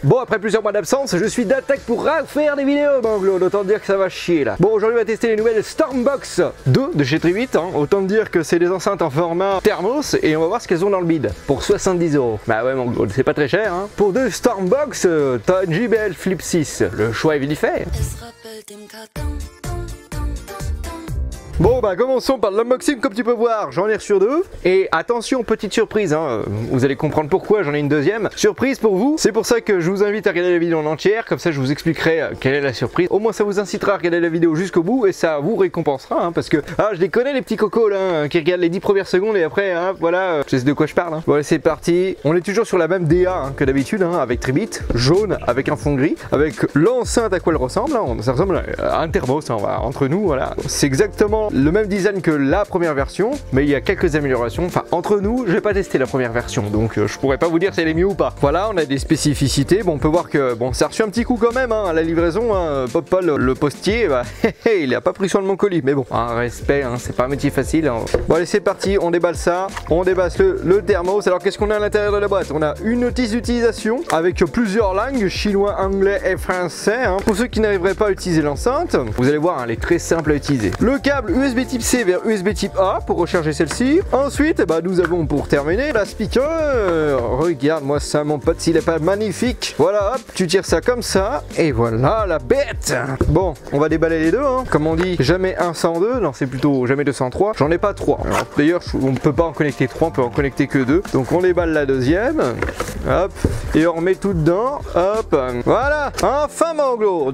Bon, après plusieurs mois d'absence, je suis d'attaque pour refaire des vidéos, Manglo. Autant dire que ça va chier là. Bon, aujourd'hui on va tester les nouvelles Stormbox 2 de chez Tribit. Autant dire que c'est des enceintes en format thermos et on va voir ce qu'elles ont dans le bid. Pour 70 €. Bah ouais, Manglo, c'est pas très cher. Hein. Pour 2 Stormbox, t'as une JBL Flip 6. Le choix est vite fait. Bon bah commençons par l'unboxing. Comme tu peux voir, j'en ai reçu 2. Et attention, petite surprise, hein, vous allez comprendre pourquoi j'en ai une deuxième. Surprise pour vous, c'est pour ça que je vous invite à regarder la vidéo en entière. Comme ça je vous expliquerai quelle est la surprise. Au moins ça vous incitera à regarder la vidéo jusqu'au bout. Et ça vous récompensera, hein, parce que je les connais les petits cocos là, qui regardent les 10 premières secondes. Et après, voilà, je sais de quoi je parle. Bon allez, c'est parti. On est toujours sur la même DA que d'habitude, avec Tribit. Jaune avec un fond gris. Avec l'enceinte à quoi elle ressemble, ça ressemble à un thermos, entre nous, voilà. C'est exactement le même design que la première version, mais il y a quelques améliorations. Enfin, entre nous, j'ai pas testé la première version, donc je pourrais pas vous dire si elle est mieux ou pas. Voilà, on a des spécificités. Bon, on peut voir que ça a reçu un petit coup quand même à la livraison. Paul, le postier, il a pas pris soin de mon colis, mais bon, un respect, c'est pas un métier facile. Bon, allez, c'est parti, on déballe ça, on déballe le thermos. Alors, qu'est-ce qu'on a à l'intérieur de la boîte? On a une notice d'utilisation avec plusieurs langues, chinois, anglais et français. Pour ceux qui n'arriveraient pas à utiliser l'enceinte, vous allez voir, elle est très simple à utiliser. Le câble USB type C vers USB type A pour recharger celle-ci. Ensuite, nous avons pour terminer la speaker. Regarde-moi ça, mon pote, s'il est pas magnifique. Voilà, hop, tu tires ça comme ça. Et voilà la bête. Bon, on va déballer les deux. Comme on dit, jamais 1 sans 2. Non, c'est plutôt jamais 2 sans 3. J'en ai pas 3. D'ailleurs, on ne peut pas en connecter 3, on peut en connecter que 2. Donc on déballe la deuxième. Hop, et on remet tout dedans. Hop, voilà, enfin Manglo.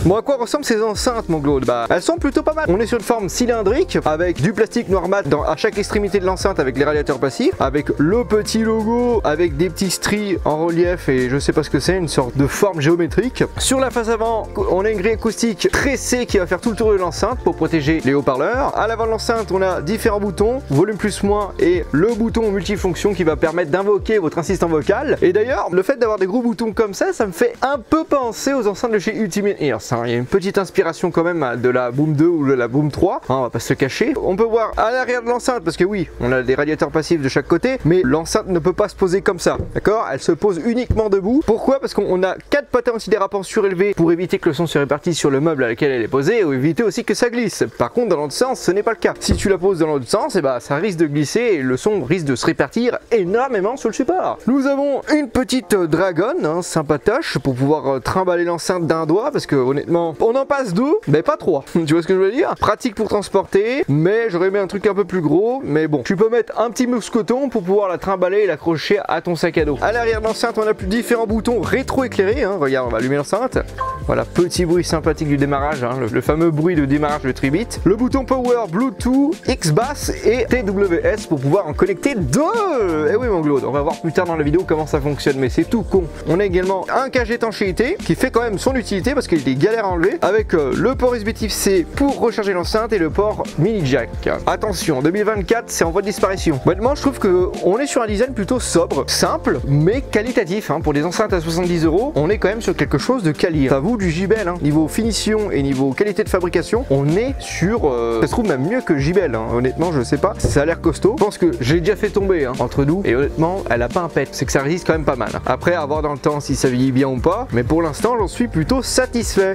Bon, à quoi ressemblent ces enceintes, Manglo? Elles sont plutôt pas mal. On est sur une forme cylindrique avec du plastique noir mat à chaque extrémité de l'enceinte avec les radiateurs passifs, avec le petit logo avec des petits stries en relief et je sais pas ce que c'est, une sorte de forme géométrique. Sur la face avant, on a une grille acoustique tressée qui va faire tout le tour de l'enceinte pour protéger les haut-parleurs. À l'avant de l'enceinte, on a différents boutons, volume plus moins et le bouton multifonction qui va permettre d'invoquer votre assistant vocal. Et d'ailleurs, le fait d'avoir des gros boutons comme ça me fait un peu penser aux enceintes de chez Ultimate Ears. Il y a une petite inspiration quand même de la Boom 2 ou de la Boom 3, on va pas se cacher. On peut voir à l'arrière de l'enceinte, parce que oui, on a des radiateurs passifs de chaque côté, mais l'enceinte ne peut pas se poser comme ça, d'accord? Elle se pose uniquement debout. Pourquoi? Parce qu'on a 4 patins antidérapants surélevés pour éviter que le son se répartisse sur le meuble à lequel elle est posée, ou éviter aussi que ça glisse. Par contre, dans l'autre sens, ce n'est pas le cas. Si tu la poses dans l'autre sens, ça risque de glisser et le son risque de se répartir énormément sur le support. Nous avons une petite dragonne, sympatoche, pour pouvoir trimballer l'enceinte d'un doigt, parce que honnêtement, on en passe 2, mais pas 3. Tu vois ce que je veux dire? Pratique pour transporter, mais j'aurais aimé un truc un peu plus gros. Mais bon, tu peux mettre un petit mousqueton pour pouvoir la trimballer et l'accrocher à ton sac à dos. À l'arrière de l'enceinte, on a plus différents boutons rétro-éclairés. Regarde, on va allumer l'enceinte. Voilà, petit bruit sympathique du démarrage, le fameux bruit de démarrage de Tribit. Le bouton Power, Bluetooth, X-Bass et TWS pour pouvoir en connecter 2. Et oui, Manglo, on va voir plus tard dans la vidéo comment ça fonctionne, mais c'est tout con. On a également un cage étanchéité qui fait quand même son utilité parce qu'il est galère à enlever, avec le port USB type C pour recharger l'enceinte et le port mini jack. Attention, 2024, c'est en voie de disparition. Honnêtement, je trouve qu'on est sur un design plutôt sobre, simple, mais qualitatif. Pour des enceintes à 70 €, on est quand même sur quelque chose de quali. Ça vaut du JBL. Niveau finition et niveau qualité de fabrication, on est sur, ça se trouve même mieux que JBL. Honnêtement, je sais pas, ça a l'air costaud. Je pense que j'ai déjà fait tomber entre nous, et honnêtement, elle a pas un pet. C'est que ça résiste quand même pas mal. Après, à voir dans le temps si ça vieillit bien ou pas, mais pour l'instant, j'en suis plutôt satisfait.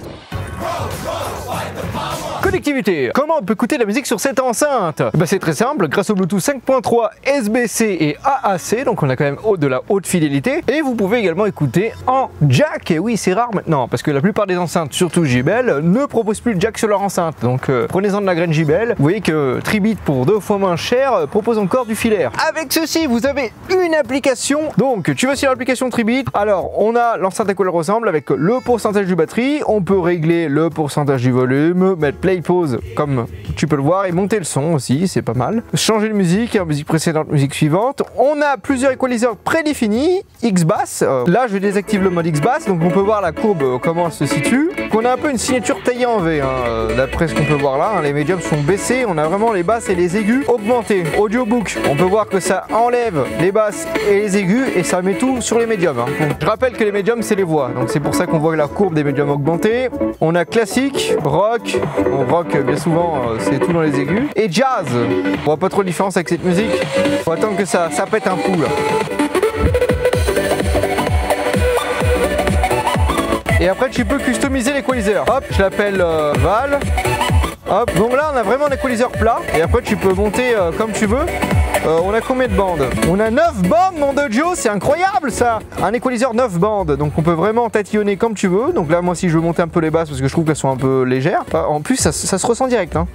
Connectivité. Comment on peut écouter de la musique sur cette enceinte? C'est très simple, grâce au Bluetooth 5.3 SBC et AAC, donc on a quand même de la haute fidélité. Et vous pouvez également écouter en jack. Et oui, c'est rare maintenant, parce que la plupart des enceintes, surtout JBL, ne proposent plus de jack sur leur enceinte. Donc prenez-en de la graine JBL. Vous voyez que Tribit, pour 2 fois moins cher, propose encore du filaire. Avec ceci, vous avez une application. Donc tu vas sur l'application Tribit. Alors on a l'enceinte à quoi elle ressemble avec le pourcentage de batterie. On peut régler le pourcentage du volume, mettre play pause comme tu peux le voir et monter le son aussi, c'est pas mal. Changer de musique, musique précédente, musique suivante. On a plusieurs équaliseurs prédéfinis, X-Bass. Là je désactive le mode X-Bass, donc on peut voir la courbe comment elle se situe. On a un peu une signature taillée en V, d'après ce qu'on peut voir là. Les médiums sont baissés, on a vraiment les basses et les aigus augmentés. Audiobook, on peut voir que ça enlève les basses et les aigus et ça met tout sur les médiums. Donc, je rappelle que les médiums c'est les voix, donc c'est pour ça qu'on voit la courbe des médiums augmentée. On a classique, rock, rock bien souvent c'est tout dans les aigus, et jazz. On voit pas trop de différence avec cette musique. Faut attendre que ça pète un coup là. Et après tu peux customiser l'équaliseur. Hop, je l'appelle Val. Hop, donc là on a vraiment un équaliseur plat. Et après tu peux monter comme tu veux. On a combien de bandes? On a 9 bandes, mon dojo, c'est incroyable ça! Un équaliseur 9 bandes, donc on peut vraiment tatillonner comme tu veux. Donc là, moi, si je veux monter un peu les basses parce que je trouve qu'elles sont un peu légères. En plus, ça se ressent direct. Hein.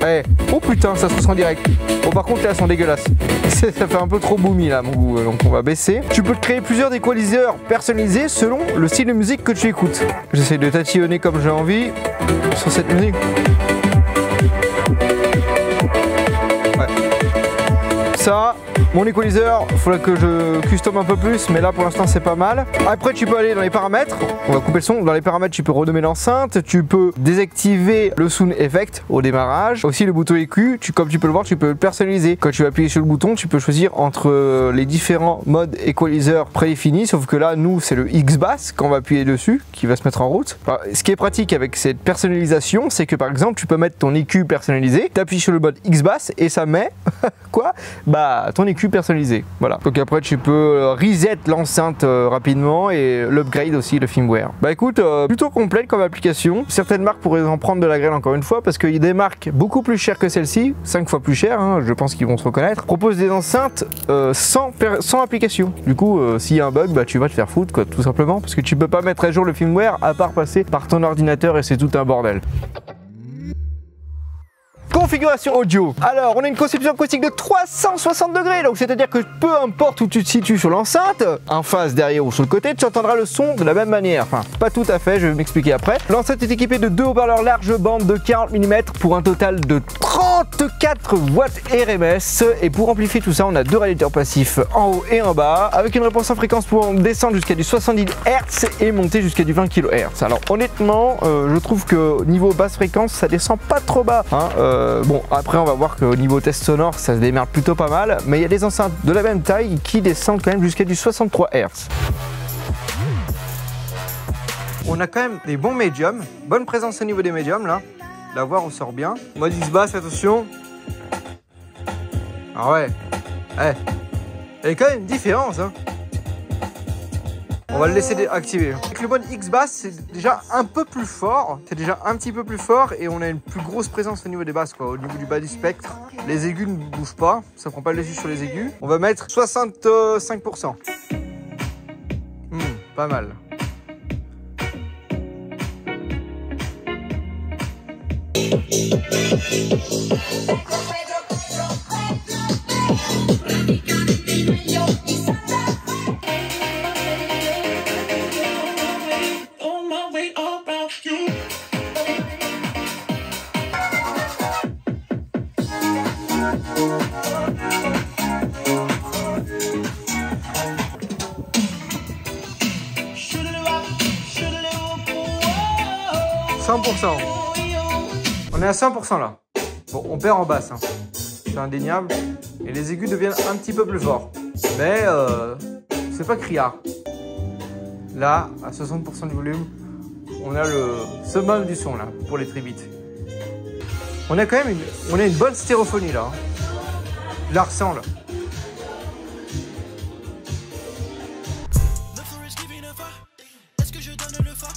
Eh, oh putain, ça se ressent direct. Bon, par contre, là, elles sont dégueulasses. Ça fait un peu trop boomy là, mon goût, donc on va baisser. Tu peux te créer plusieurs équaliseurs personnalisés selon le style de musique que tu écoutes. J'essaie de tatillonner comme j'ai envie sur cette musique. Ça, mon équaliseur, il faudrait que je custom un peu plus, mais là pour l'instant c'est pas mal. Après tu peux aller dans les paramètres, on va couper le son, dans les paramètres tu peux renommer l'enceinte, tu peux désactiver le sound effect au démarrage, aussi le bouton EQ, comme tu peux le voir tu peux le personnaliser. Quand tu vas appuyer sur le bouton tu peux choisir entre les différents modes équaliseur prédéfinis, sauf que là nous c'est le X-Bass quand on va appuyer dessus qui va se mettre en route. Alors, ce qui est pratique avec cette personnalisation c'est que par exemple tu peux mettre ton EQ personnalisé, tu appuies sur le mode X-Bass et ça met quoi? Bah ton EQ personnalisé, voilà. Donc après tu peux reset l'enceinte rapidement et l'upgrade aussi, le firmware. Bah écoute, plutôt complète comme application. Certaines marques pourraient en prendre de la graine encore une fois parce qu'il y a des marques beaucoup plus chères que celle-ci, 5 fois plus chères, hein, je pense qu'ils vont se reconnaître, proposent des enceintes sans application. Du coup, s'il y a un bug, bah tu vas te faire foutre quoi, tout simplement, parce que tu peux pas mettre à jour le firmware à part passer par ton ordinateur et c'est tout un bordel. Configuration audio. Alors, on a une conception acoustique de 360 degrés, donc c'est-à-dire que peu importe où tu te situes sur l'enceinte, en face, derrière ou sur le côté, tu entendras le son de la même manière. Enfin, pas tout à fait, je vais m'expliquer après. L'enceinte est équipée de 2 haut-parleurs large bande de 40 mm pour un total de 34 watts RMS. Et pour amplifier tout ça, on a 2 radiateurs passifs en haut et en bas, avec une réponse en fréquence pour descendre jusqu'à du 70 Hz et monter jusqu'à du 20 kHz. Alors honnêtement, je trouve que niveau basse fréquence, ça descend pas trop bas. Hein. Bon, après on va voir qu'au niveau test sonore, ça se démerde plutôt pas mal, mais il y a des enceintes de la même taille qui descendent quand même jusqu'à du 63 Hz. On a quand même des bons médiums, bonne présence au niveau des médiums là. La voix ressort bien. Mode X-Bass, attention. Ah ouais, il y a quand même une différence hein. On va le laisser activer. Avec le mode X-Bass, c'est déjà un peu plus fort. C'est déjà un petit peu plus fort et on a une plus grosse présence au niveau des basses, quoi. Au niveau du bas du spectre. Les aigus ne bougent pas. Ça prend pas le dessus sur les aigus. On va mettre 65%. Pas mal. On est à 100% là. Bon, on perd en basse, hein. C'est indéniable. Et les aigus deviennent un petit peu plus forts. Mais c'est pas criard. Là, à 60% de volume, on a le summum du son là, pour les trébites. On a quand même une bonne stéréophonie là. Hein. Je la ressens là.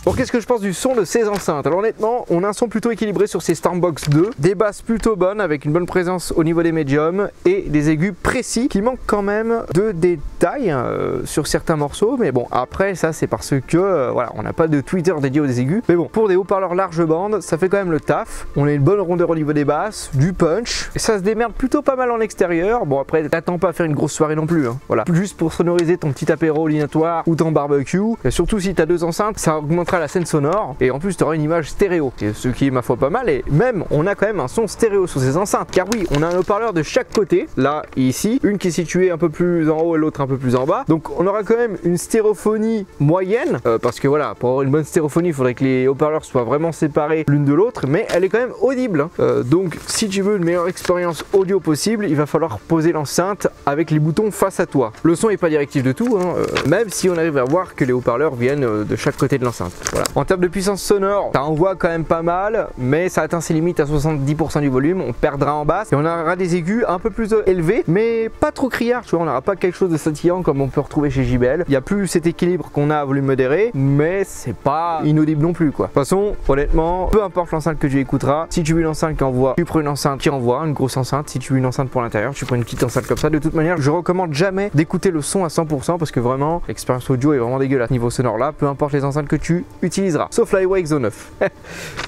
Bon, qu'est-ce que je pense du son de ces enceintes? Alors honnêtement, on a un son plutôt équilibré sur ces Stormbox 2, des basses plutôt bonnes avec une bonne présence au niveau des médiums et des aigus précis qui manquent quand même de détails sur certains morceaux, mais bon, après ça c'est parce que voilà, on n'a pas de tweeter dédié aux aigus, mais bon, pour des haut-parleurs large bande, ça fait quand même le taf. On a une bonne rondeur au niveau des basses, du punch, et ça se démerde plutôt pas mal en extérieur. Bon, après t'attends pas à faire une grosse soirée non plus, hein. Voilà, juste pour sonoriser ton petit apéro olinatoire ou ton barbecue, et surtout si t'as 2 enceintes, ça augmentera la scène sonore et en plus tu auras une image stéréo, ce qui est ma foi pas mal. Et même on a quand même un son stéréo sur ces enceintes, car oui, on a un haut-parleur de chaque côté, là et ici, une qui est située un peu plus en haut et l'autre un peu plus en bas, donc on aura quand même une stéréophonie moyenne, parce que voilà, pour avoir une bonne stéréophonie il faudrait que les haut-parleurs soient vraiment séparés l'une de l'autre, mais elle est quand même audible, hein. Donc si tu veux une meilleure expérience audio possible, il va falloir poser l'enceinte avec les boutons face à toi. Le son est pas directif de tout, hein, même si on arrive à voir que les haut-parleurs viennent de chaque côté de l'enceinte. Voilà. En termes de puissance sonore, ça envoie quand même pas mal, mais ça atteint ses limites à 70% du volume. On perdra en basse et on aura des aigus un peu plus élevés, mais pas trop criards, tu vois. On n'aura pas quelque chose de scintillant comme on peut retrouver chez JBL. Il n'y a plus cet équilibre qu'on a à volume modéré, mais c'est pas inaudible non plus, quoi. De toute façon, honnêtement, peu importe l'enceinte que tu écouteras, si tu veux une enceinte qui envoie, tu prends une enceinte qui envoie, une grosse enceinte. Si tu veux une enceinte pour l'intérieur, tu prends une petite enceinte comme ça. De toute manière, je recommande jamais d'écouter le son à 100% parce que vraiment, l'expérience audio est vraiment dégueulasse niveau sonore là, peu importe les enceintes que tu utiliseras. Sauf la Highway Exo 9.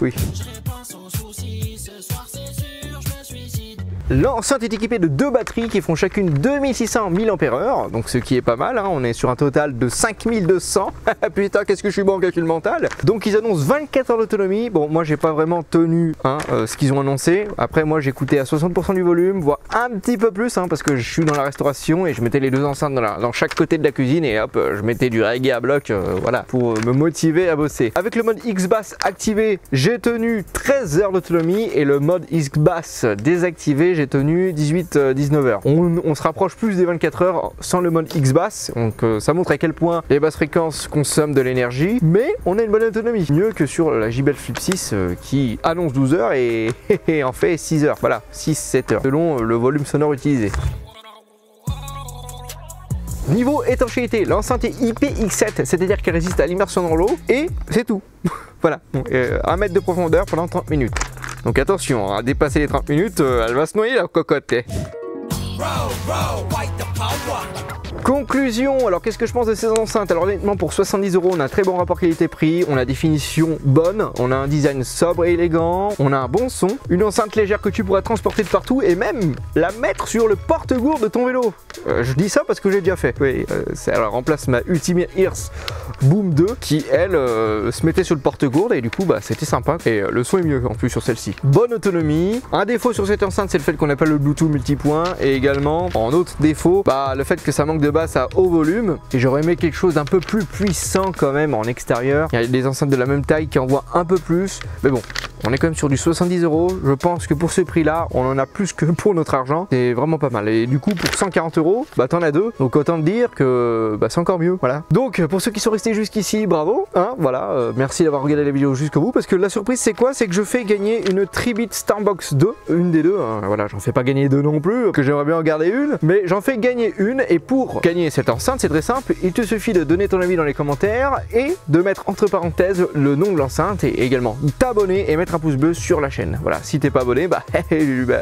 Oui. L'enceinte est équipée de 2 batteries qui font chacune 2600 mAh, donc ce qui est pas mal, hein. On est sur un total de 5200. Putain, qu'est-ce que je suis bon en calcul mental. Donc ils annoncent 24 heures d'autonomie. Bon, moi j'ai pas vraiment tenu ce qu'ils ont annoncé. Après, moi j'écoutais à 60% du volume, voire un petit peu plus, parce que je suis dans la restauration et je mettais les 2 enceintes dans chaque côté de la cuisine et hop, je mettais du reggae à bloc, voilà, pour me motiver à bosser. Avec le mode X-Bass activé, j'ai tenu 13 heures d'autonomie et le mode X-Bass désactivé, j'ai tenu 18-19 heures. On se rapproche plus des 24 heures sans le mode X-Bass, donc ça montre à quel point les basses fréquences consomment de l'énergie, mais on a une bonne autonomie, mieux que sur la JBL Flip 6 qui annonce 12 heures et en fait 6 heures, voilà, 6-7 heures, selon le volume sonore utilisé. Niveau étanchéité, l'enceinte est IPX7, c'est-à-dire qu'elle résiste à l'immersion dans l'eau, et c'est tout. Voilà, 1 mètre de profondeur pendant 30 minutes. Donc attention, à dépasser les 30 minutes, elle va se noyer la cocotte. Conclusion, alors qu'est-ce que je pense de ces enceintes? Alors honnêtement, pour 70 €, on a un très bon rapport qualité-prix, on a des finitions bonnes, on a un design sobre et élégant, on a un bon son, une enceinte légère que tu pourras transporter de partout et même la mettre sur le porte-gourde de ton vélo. Je dis ça parce que j'ai déjà fait. Oui, elle remplace ma Ultimate Ears Boom 2 qui elle se mettait sur le porte-gourde et du coup bah c'était sympa et le son est mieux en plus sur celle-ci. Bonne autonomie. Un défaut sur cette enceinte, c'est le fait qu'on n'a pas le Bluetooth multipoint et également en autre défaut, bah le fait que ça manque de basse à haut volume et j'aurais aimé quelque chose d'un peu plus puissant quand même en extérieur. Il y a des enceintes de la même taille qui envoient un peu plus, mais bon, on est quand même sur du 70 €. Je pense que pour ce prix là, on en a plus que pour notre argent. C'est vraiment pas mal. Et du coup, pour 140 €, bah t'en as 2. Donc autant te dire que bah, c'est encore mieux. Voilà. Donc pour ceux qui sont restés jusqu'ici, bravo. Voilà. Merci d'avoir regardé la vidéo jusqu'au bout. Parce que la surprise, c'est quoi? C'est que je fais gagner une Tribit Starbox 2. Une des deux. Voilà, j'en fais pas gagner 2 non plus. Que j'aimerais bien en garder une. Mais j'en fais gagner une. Et pour gagner cette enceinte, c'est très simple. Il te suffit de donner ton avis dans les commentaires et de mettre entre parenthèses le nom de l'enceinte et également t'abonner et mettre un pouce bleu sur la chaîne. Voilà, si t'es pas abonné, bah,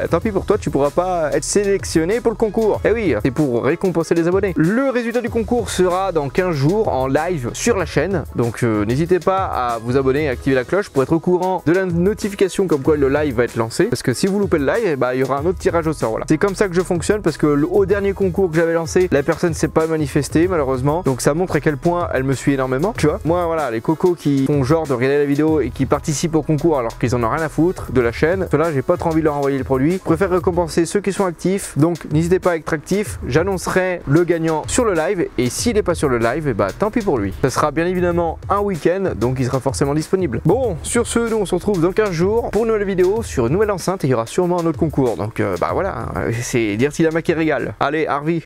tant pis pour toi, tu pourras pas être sélectionné pour le concours. Et oui, c'est pour récompenser les abonnés. Le résultat du concours sera dans 15 jours en live sur la chaîne. Donc n'hésitez pas à vous abonner et activer la cloche pour être au courant de la notification comme quoi le live va être lancé. Parce que si vous loupez le live, bah, il y aura un autre tirage au sort. Voilà. C'est comme ça que je fonctionne parce que au dernier concours que j'avais lancé, la personne s'est pas manifestée malheureusement. Donc ça montre à quel point elle me suit énormément. Tu vois, moi voilà, les cocos qui font genre de regarder la vidéo et qui participent au concours alors qu'ils en ont rien à foutre de la chaîne, ceux-là j'ai pas trop envie de leur envoyer le produit. Je préfère récompenser ceux qui sont actifs. Donc n'hésitez pas à être actif. J'annoncerai le gagnant sur le live et s'il n'est pas sur le live, et bah tant pis pour lui. Ça sera bien évidemment un week-end, donc il sera forcément disponible. Bon, sur ce, nous on se retrouve dans 15 jours pour une nouvelle vidéo sur une nouvelle enceinte et il y aura sûrement un autre concours. Donc bah voilà, c'est dire s'il a ma qui régale. Allez, Harvey.